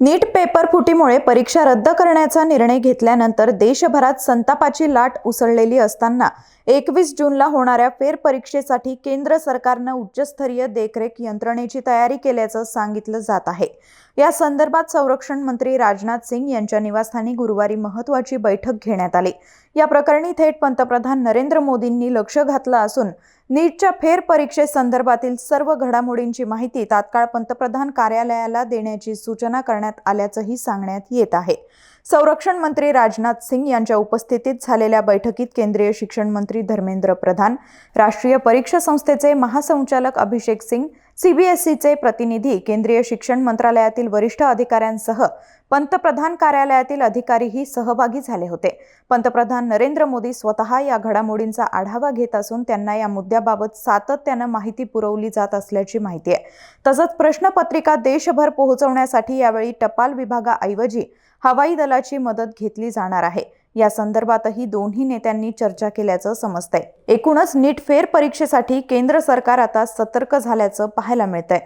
नीट paper फुटीमुळे परीक्षा रद्द करण्याचा निर्णय घेतल्यानंतर देशभरात संतापाची लाट उसळलेली असताना 21 जूनला होणाऱ्या फेरपरीक्षेसाठी केंद्र सरकारनं उच्चस्तरीय देखरेख यंत्रणेची तयारी केल्याचं सांगितलं जात आहे। या संदर्भात संरक्षण मंत्री राजनाथ सिंग यांच्या निवासस्थानी गुरुवारी महत्त्वाची बैठक घेण्यात आली। या प्रकरणी थेट पंतप्रधान नरेंद्र मोदींनी लक्ष घातलं असून नीटच्या फेरपरीक्षेसंदर्भातील सर्व घडामोडींची माहिती तात्काळ पंतप्रधान कार्यालयाला देण्याची सूचना करण्यात आल्याचंही सांगण्यात येत आहे। संरक्षण मंत्री राजनाथ सिंग यांच्या उपस्थितीत झालेल्या बैठकीत केंद्रीय शिक्षण मंत्री धर्मेंद्र प्रधान, राष्ट्रीय परीक्षा संस्थेचे महासंचालक अभिषेक सिंग, सीबीएसईचे प्रतिनिधी, केंद्रीय शिक्षण मंत्रालयातील वरिष्ठ अधिकाऱ्यांसह पंतप्रधान कार्यालयातील अधिकारीही सहभागी झाले होते। पंतप्रधान नरेंद्र मोदी स्वतः या घडामोडींचा आढावा घेत असून त्यांना या मुद्द्याबाबत सातत्याने माहिती पुरवली जात असल्याची माहिती आहे। तसंच प्रश्नपत्रिका देशभर पोहोचवण्यासाठी यावेळी टपाल विभागाऐवजी हवाई दलाची मदत घेतली जाणार आहे। या संदर्भातही दोन्ही नेत्यांनी चर्चा केल्याचं समजतंय। एकूणच नीट फेरपरीक्षेसाठी केंद्र सरकार आता सतर्क झाल्याचं पाहायला मिळतंय।